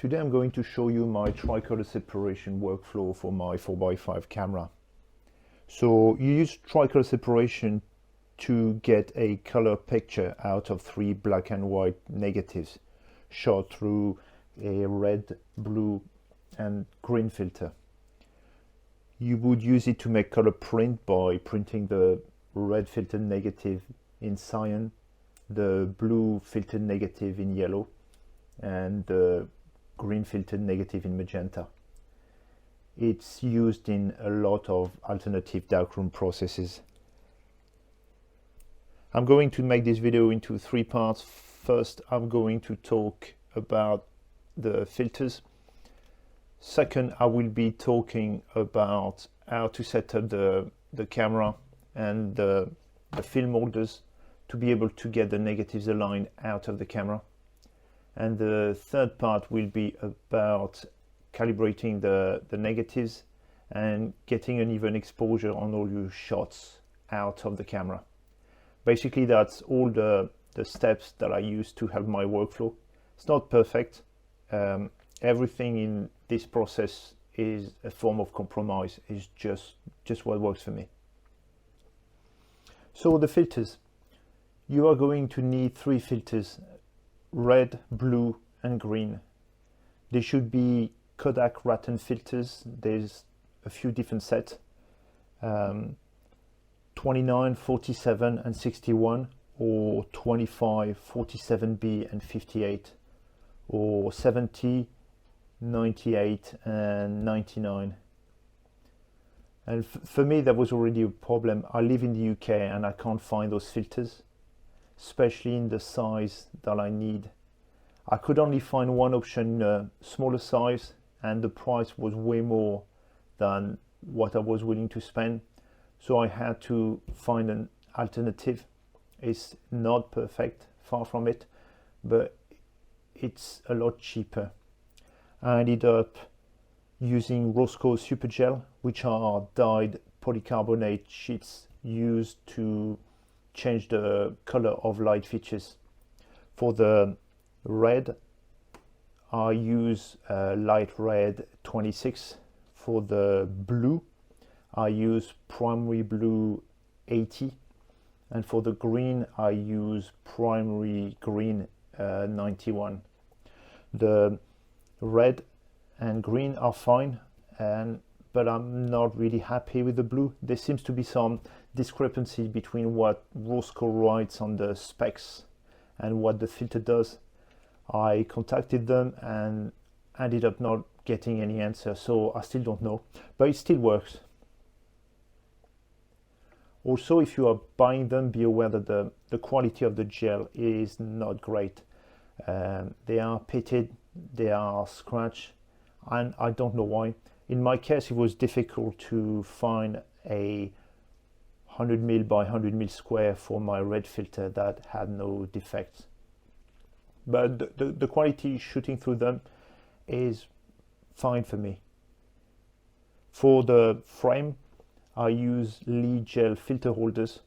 Today I'm going to show you my tricolor separation workflow for my 4x5 camera. So you use tricolor separation to get a color picture out of 3 black and white negatives shot through a red, blue and green filter. You would use it to make color print by printing the red filtered negative in cyan, the blue filtered negative in yellow, and the green filtered negative in magenta. It's used in a lot of alternative darkroom processes. I'm going to make this video into 3 parts. First, I'm going to talk about the filters. Second, I will be talking about how to set up the camera and the film holders to be able to get the negatives aligned out of the camera. And the third part will be about calibrating the negatives and getting an even exposure on all your shots out of the camera. Basically, that's all the steps that I use to help my workflow. It's not perfect. Everything in this process is a form of compromise. It's just what works for me. So the filters. You are going to need 3 filters: red, blue and green. They should be Kodak rattan filters. There's a few different sets, 29, 47 and 61, or 25, 47B and 58, or 70, 98 and 99. And for me that was already a problem. I live in the UK and I can't find those filters, especially in the size that I need. I could only find one option in a smaller size, and the price was way more than what I was willing to spend. So I had to find an alternative. It's not perfect, far from it, but it's a lot cheaper. I ended up using Roscoe Super Gel, which are dyed polycarbonate sheets used to change the color of light fixtures. For the red, I use light red 26. For the blue, I use primary blue 80, and for the green, I use primary green 91. The red and green are fine, but I'm not really happy with the blue. There seems to be some discrepancy between what Roscoe writes on the specs and what the filter does. I contacted them and ended up not getting any answer, so I still don't know, but it still works. Also, if you are buying them, be aware that the quality of the gel is not great. They are pitted, they are scratched, and I don't know why. In my case, it was difficult to find a 100mm by 100mm square for my red filter that had no defects. But the quality shooting through them is fine for me. For the frame, I use Lee gel filter holders.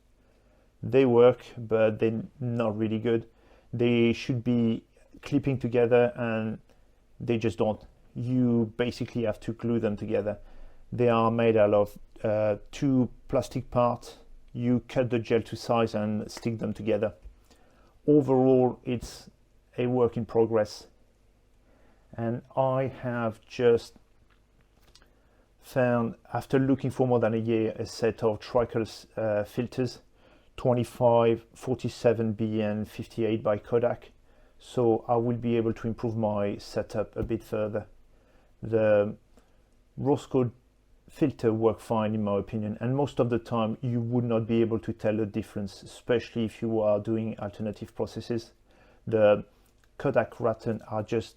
They work, but they're not really good. They should be clipping together and they just don't. You basically have to glue them together. They are made out of 2 plastic parts. You cut the gel to size and stick them together. Overall, it's a work in progress, and I have just found, after looking for more than a year, a set of tricolor filters, 25, 47B and 58 by Kodak. So I will be able to improve my setup a bit further. The Roscoe filter work fine in my opinion, and most of the time you would not be able to tell the difference, especially if you are doing alternative processes. The Kodak rattan are just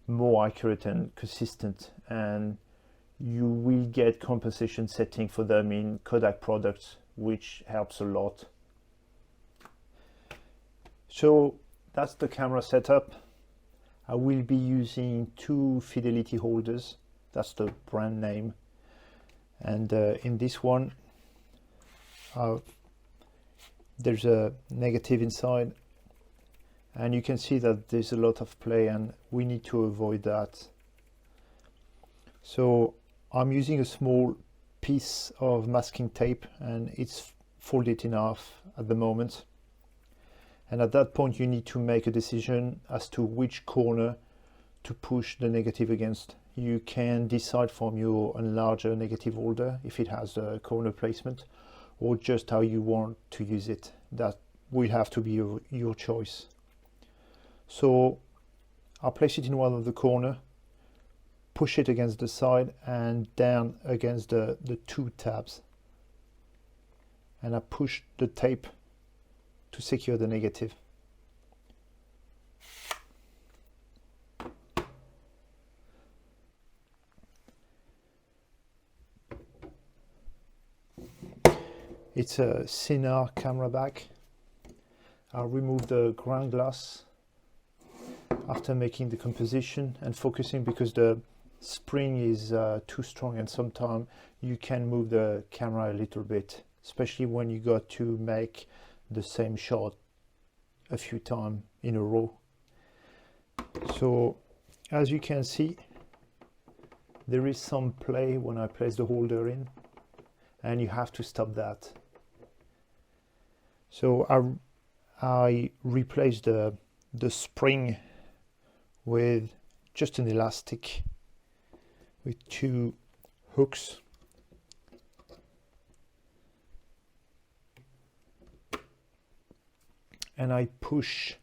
more accurate and consistent, and you will get compensation setting for them in Kodak products, which helps a lot. So that's the camera setup. I will be using 2 fidelity holders. That's the brand name. And in this one, there's a negative inside and you can see that there's a lot of play, and we need to avoid that. So I'm using a small piece of masking tape, and it's folded in half at the moment. And at that point you need to make a decision as to which corner to push the negative against. You can decide from your enlarger negative holder if it has a corner placement, or just how you want to use it. That will have to be your choice. So I'll place it in one of the corner, push it against the side and down against the two tabs, and I push the tape to secure the negative. It's a Sinar camera back. I'll remove the ground glass after making the composition and focusing, because the spring is too strong, and sometimes you can move the camera a little bit, especially when you got to make the same shot a few times in a row. So as you can see, there is some play when I place the holder in, and you have to stop that. So I replaced the spring with just an elastic with two hooks. And I push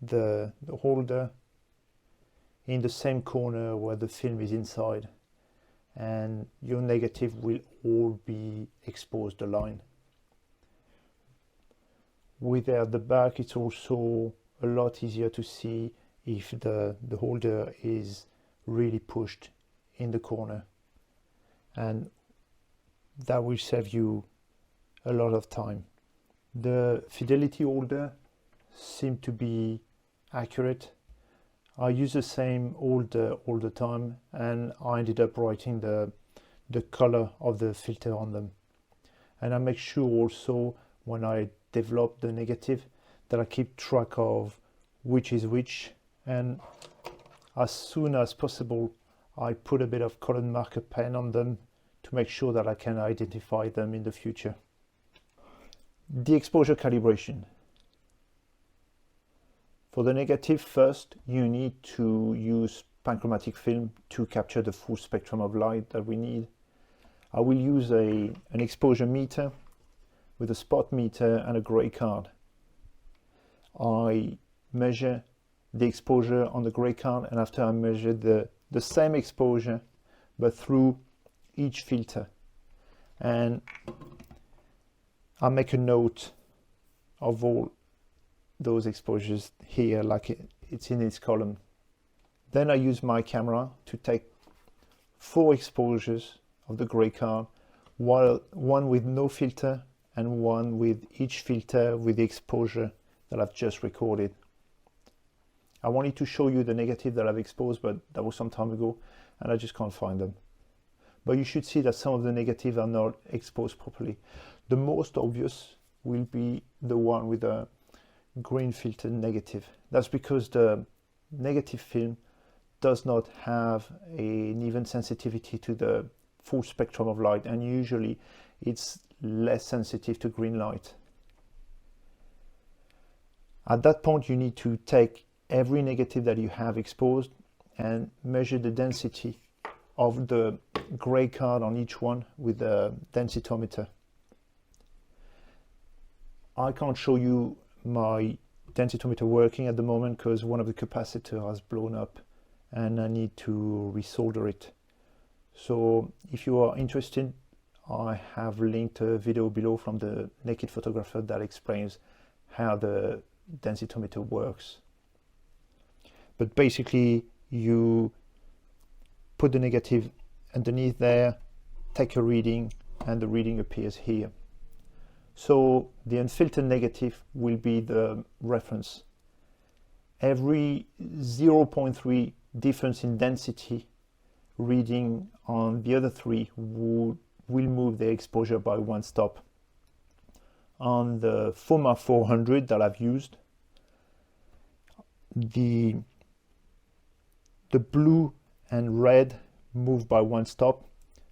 the holder in the same corner where the film is inside, and your negative will all be exposed aligned. Without the back, it's also a lot easier to see if the holder is really pushed in the corner, and that will save you a lot of time. The fidelity holder seemed to be accurate. I use the same holder all the time, and I ended up writing the color of the filter on them. And I make sure also when I develop the negative that I keep track of which is which, and as soon as possible I put a bit of colored marker pen on them to make sure that I can identify them in the future. The exposure calibration. For the negative, first you need to use panchromatic film to capture the full spectrum of light that we need. I will use an exposure meter with a spot meter and a gray card. I measure the exposure on the gray card, and after I measure the same exposure but through each filter, and I make a note of all those exposures here, like it's in its column. Then I use my camera to take 4 exposures of the gray card, one with no filter and one with each filter with the exposure that I've just recorded. I wanted to show you the negative that I've exposed, but that was some time ago and I just can't find them. But you should see that some of the negatives are not exposed properly. The most obvious will be the one with a green filter negative. That's because the negative film does not have an even sensitivity to the full spectrum of light, and usually it's less sensitive to green light. At that point you need to take every negative that you have exposed and measure the density of the gray card on each one with a densitometer. I can't show you my densitometer working at the moment because one of the capacitors has blown up and I need to resolder it. So if you are interested, I have linked a video below from the naked photographer that explains how the densitometer works. But basically you put the negative underneath there, take a reading, and the reading appears here. So the unfiltered negative will be the reference. Every 0.3 difference in density reading on the other 3 will move the exposure by 1 stop. On the FOMA 400 that I've used, the blue and red move by 1 stop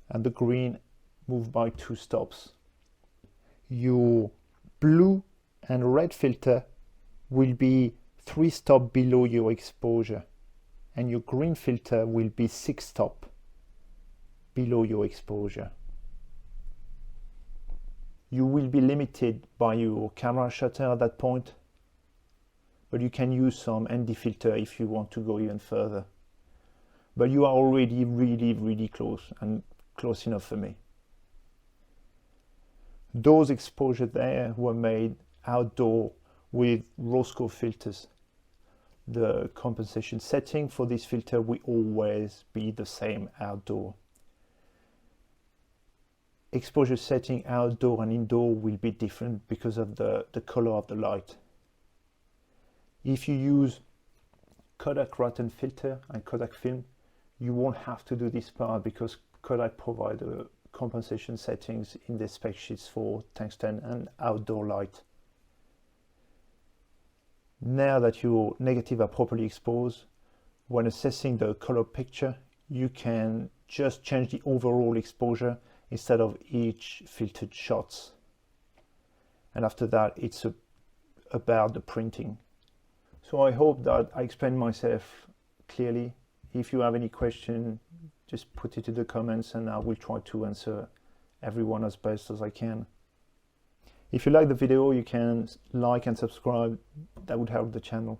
and the green move by 2 stops. Your blue and red filter will be 3 stops below your exposure, and your green filter will be 6 stops below your exposure. You will be limited by your camera shutter at that point, but you can use some ND filter if you want to go even further. But you are already really close, and close enough for me. Those exposures there were made outdoor with rose-gold filters. The compensation setting for this filter will always be the same outdoor. Exposure setting outdoor and indoor will be different because of the color of the light. If you use Kodak Rotten filter and Kodak film, you won't have to do this part because Kodak provide compensation settings in the spec sheets for tungsten and outdoor light. Now that your negatives are properly exposed, when assessing the color picture, you can just change the overall exposure instead of each filtered shots. And after that, it's about the printing. So I hope that I explained myself clearly. If you have any question, just put it in the comments and I will try to answer everyone as best as I can. If you like the video, you can like and subscribe. That would help the channel.